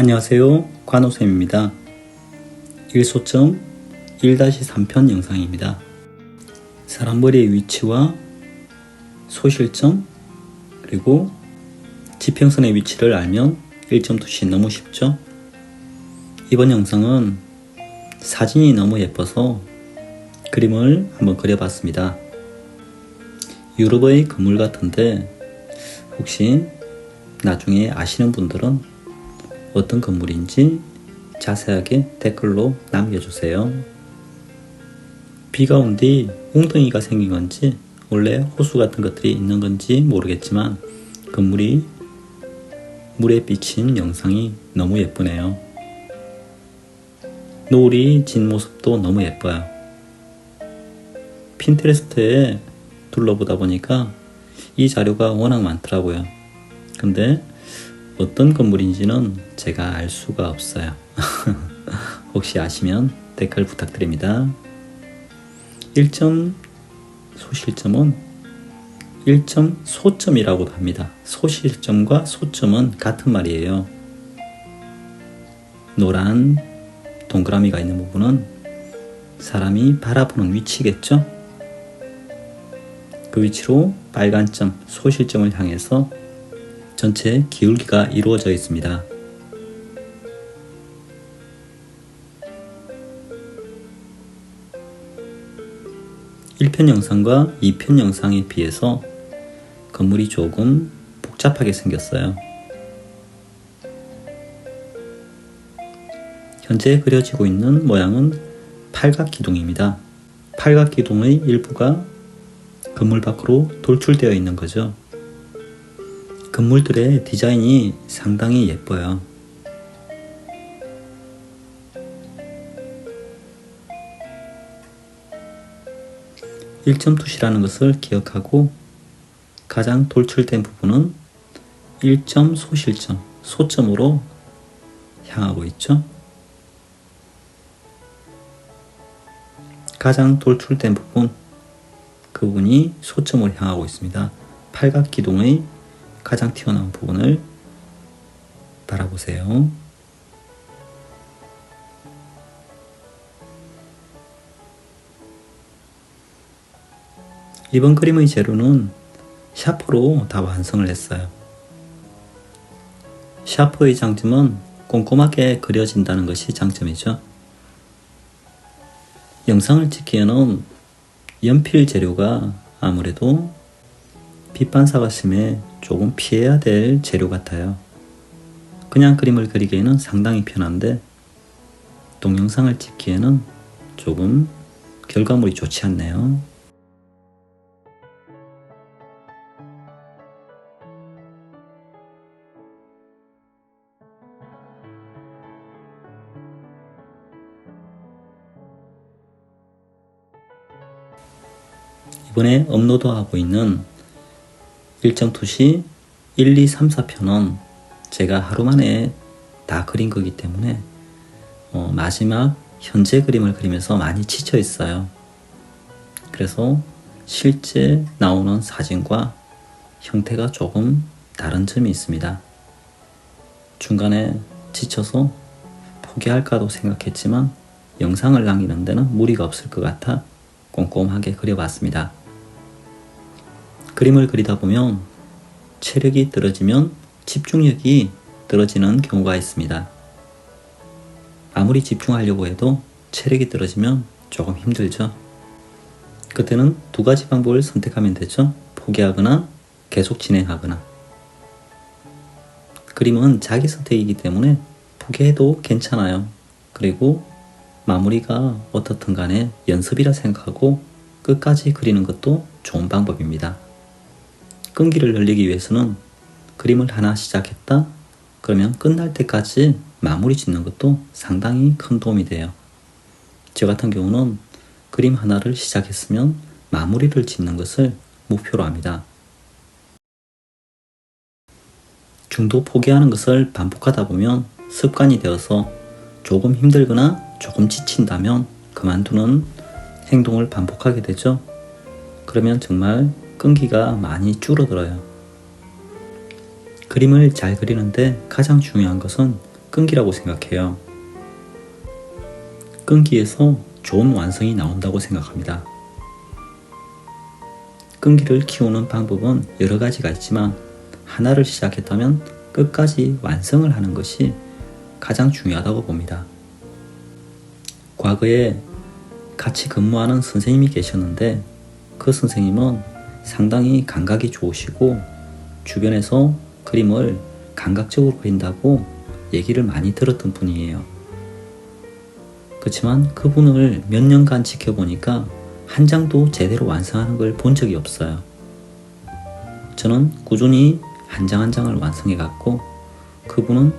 안녕하세요. 관호쌤입니다. 1소점 1-3편 영상입니다. 사람 머리의 위치와 소실점 그리고 지평선의 위치를 알면 1.2시 너무 쉽죠? 이번 영상은 사진이 너무 예뻐서 그림을 한번 그려봤습니다. 유럽의 건물 같은데 혹시 나중에 아시는 분들은 어떤 건물인지 자세하게 댓글로 남겨주세요. 비가 온 뒤 웅덩이가 생긴 건지 원래 호수 같은 것들이 있는 건지 모르겠지만 건물이 물에 비친 영상이 너무 예쁘네요. 노을이 진 모습도 너무 예뻐요. 핀테레스트에 둘러보다 보니까 이 자료가 워낙 많더라고요. 근데 어떤 건물인지는 제가 알 수가 없어요. 혹시 아시면 댓글 부탁드립니다. 1점 소실점은 1점 소점이라고도 합니다. 소실점과 소점은 같은 말이에요. 노란 동그라미가 있는 부분은 사람이 바라보는 위치겠죠? 그 위치로 빨간 점 소실점을 향해서 전체 기울기가 이루어져 있습니다. (1편) 영상과 (2편) 영상에 비해서 건물이 조금 복잡하게 생겼어요. 현재 그려지고 있는 모양은 팔각기둥입니다. 팔각기둥의 일부가 건물 밖으로 돌출되어 있는 거죠. 건물들의 디자인이 상당히 예뻐요. (1점 투시라는 것을 기억하고 가장 돌출된 부분은 1점 소실점, 소점으로 향하고 있죠. 가장 돌출된 부분, 그 부분이 소점으로 향하고 있습니다. 팔각기둥의 가장 튀어나온 부분을 바라보세요. 이번 그림의 재료는 샤프로 다 완성을 했어요. 샤프의 장점은 꼼꼼하게 그려진다는 것이 장점이죠. 영상을 찍기에는 연필 재료가 아무래도 빛 반사가 심해 조금 피해야 될 재료 같아요. 그냥 그림을 그리기에는 상당히 편한데 동영상을 찍기에는 조금 결과물이 좋지 않네요. 이번에 업로드하고 있는 1점 투시 1, 2, 3, 4편은 제가 하루 만에 다 그린 거기 때문에 마지막 현재 그림을 그리면서 많이 지쳐 있어요. 그래서 실제 나오는 사진과 형태가 조금 다른 점이 있습니다. 중간에 지쳐서 포기할까도 생각했지만 영상을 남기는 데는 무리가 없을 것 같아 꼼꼼하게 그려봤습니다. 그림을 그리다 보면 체력이 떨어지면 집중력이 떨어지는 경우가 있습니다. 아무리 집중하려고 해도 체력이 떨어지면 조금 힘들죠. 그때는 두 가지 방법을 선택하면 되죠. 포기하거나 계속 진행하거나. 그림은 자기 선택이기 때문에 포기해도 괜찮아요. 그리고 마무리가 어떻든 간에 연습이라 생각하고 끝까지 그리는 것도 좋은 방법입니다. 끈기를 늘리기 위해서는 그림을 하나 시작했다? 그러면 끝날 때까지 마무리 짓는 것도 상당히 큰 도움이 돼요. 저 같은 경우는 그림 하나를 시작했으면 마무리를 짓는 것을 목표로 합니다. 중도 포기하는 것을 반복하다 보면 습관이 되어서 조금 힘들거나 조금 지친다면 그만두는 행동을 반복하게 되죠. 그러면 정말 끈기가 많이 줄어들어요. 그림을 잘 그리는데 가장 중요한 것은 끈기라고 생각해요. 끈기에서 좋은 완성이 나온다고 생각합니다. 끈기를 키우는 방법은 여러 가지가 있지만 하나를 시작했다면 끝까지 완성을 하는 것이 가장 중요하다고 봅니다. 과거에 같이 근무하는 선생님이 계셨는데 그 선생님은 상당히 감각이 좋으시고 주변에서 그림을 감각적으로 그린다고 얘기를 많이 들었던 분이에요. 그렇지만 그분을 몇 년간 지켜보니까 한 장도 제대로 완성하는 걸 본 적이 없어요. 저는 꾸준히 한 장 한 장을 완성해 갔고 그분은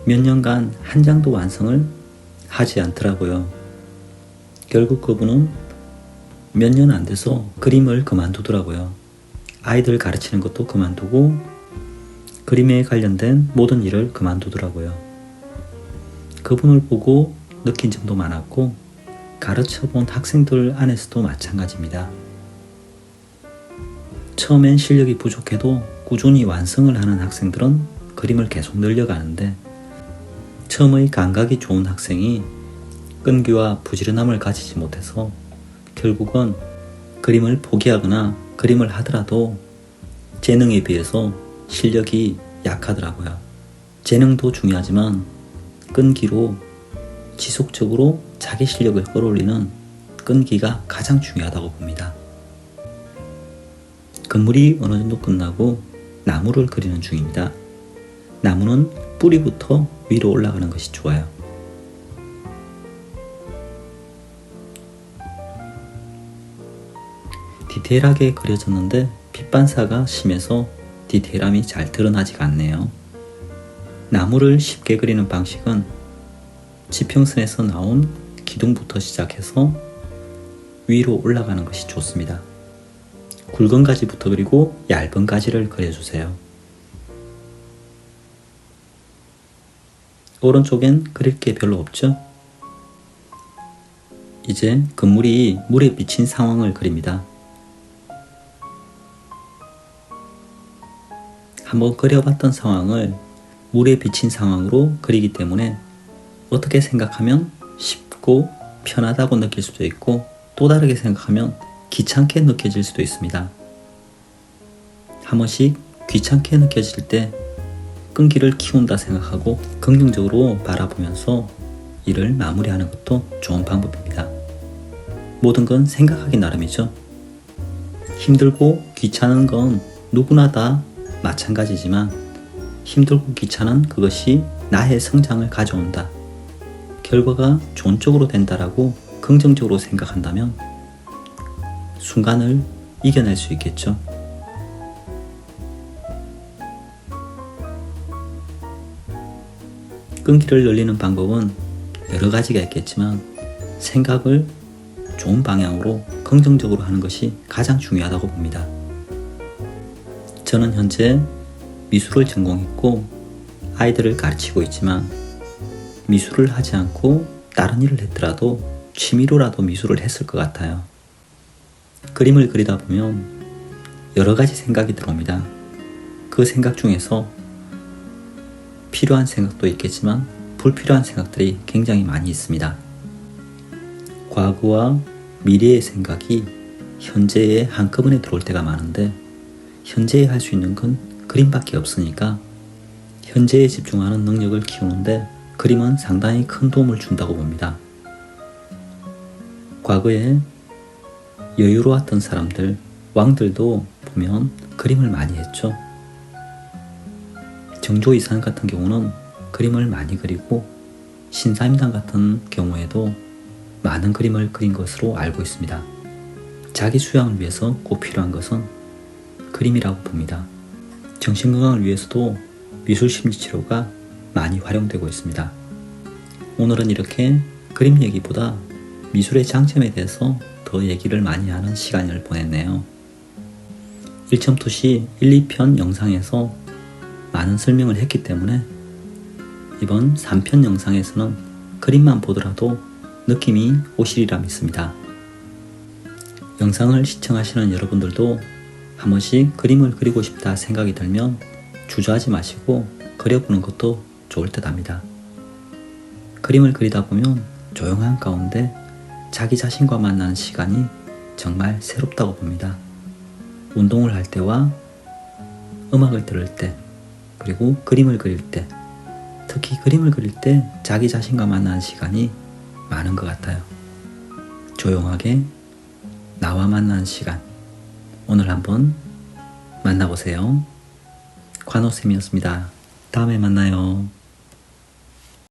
몇 년간 한 장도 완성을 하지 않더라고요. 결국 그분은 몇 년 안 돼서 그림을 그만두더라고요. 아이들 가르치는 것도 그만두고 그림에 관련된 모든 일을 그만두더라고요. 그분을 보고 느낀 점도 많았고 가르쳐본 학생들 안에서도 마찬가지입니다. 처음엔 실력이 부족해도 꾸준히 완성을 하는 학생들은 그림을 계속 늘려가는데 처음의 감각이 좋은 학생이 끈기와 부지런함을 가지지 못해서 결국은 그림을 포기하거나 그림을 하더라도 재능에 비해서 실력이 약하더라고요. 재능도 중요하지만 끈기로 지속적으로 자기 실력을 끌어올리는 끈기가 가장 중요하다고 봅니다. 건물이 어느 정도 끝나고 나무를 그리는 중입니다. 나무는 뿌리부터 위로 올라가는 것이 좋아요. 디테일하게 그려졌는데 빛 반사가 심해서 디테일함이 잘 드러나지가 않네요. 나무를 쉽게 그리는 방식은 지평선에서 나온 기둥부터 시작해서 위로 올라가는 것이 좋습니다. 굵은 가지부터 그리고 얇은 가지를 그려주세요. 오른쪽엔 그릴 게 별로 없죠? 이제 건물이 물에 비친 상황을 그립니다. 한번 그려봤던 상황을 물에 비친 상황으로 그리기 때문에 어떻게 생각하면 쉽고 편하다고 느낄 수도 있고 또 다르게 생각하면 귀찮게 느껴질 수도 있습니다. 한 번씩 귀찮게 느껴질 때 끈기를 키운다 생각하고 긍정적으로 바라보면서 일을 마무리하는 것도 좋은 방법입니다. 모든 건 생각하기 나름이죠. 힘들고 귀찮은 건 누구나 다 마찬가지지만 힘들고 귀찮은 그것이 나의 성장을 가져온다. 결과가 좋은 쪽으로 된다라고 긍정적으로 생각한다면 순간을 이겨낼 수 있겠죠. 끈기를 늘리는 방법은 여러 가지가 있겠지만 생각을 좋은 방향으로 긍정적으로 하는 것이 가장 중요하다고 봅니다. 저는 현재 미술을 전공했고 아이들을 가르치고 있지만 미술을 하지 않고 다른 일을 했더라도 취미로라도 미술을 했을 것 같아요. 그림을 그리다 보면 여러 가지 생각이 들어옵니다. 그 생각 중에서 필요한 생각도 있겠지만 불필요한 생각들이 굉장히 많이 있습니다. 과거와 미래의 생각이 현재에 한꺼번에 들어올 때가 많은데 현재에 할 수 있는 건 그림밖에 없으니까 현재에 집중하는 능력을 키우는데 그림은 상당히 큰 도움을 준다고 봅니다. 과거에 여유로웠던 사람들, 왕들도 보면 그림을 많이 했죠. 정조이산 같은 경우는 그림을 많이 그리고 신사임당 같은 경우에도 많은 그림을 그린 것으로 알고 있습니다. 자기 수양을 위해서 꼭 필요한 것은 그림이라고 봅니다. 정신건강을 위해서도 미술심리치료가 많이 활용되고 있습니다. 오늘은 이렇게 그림 얘기보다 미술의 장점에 대해서 더 얘기를 많이 하는 시간을 보냈네요. 1.2시 1, 2편 영상에서 많은 설명을 했기 때문에 이번 3편 영상에서는 그림만 보더라도 느낌이 오시리라 믿습니다. 영상을 시청하시는 여러분들도 한 번씩 그림을 그리고 싶다 생각이 들면 주저하지 마시고 그려보는 것도 좋을 듯 합니다. 그림을 그리다 보면 조용한 가운데 자기 자신과 만나는 시간이 정말 새롭다고 봅니다. 운동을 할 때와 음악을 들을 때, 그리고 그림을 그릴 때, 특히 그림을 그릴 때 자기 자신과 만나는 시간이 많은 것 같아요. 조용하게 나와 만나는 시간, 오늘 한번 만나보세요. 관호쌤이었습니다. 다음에 만나요.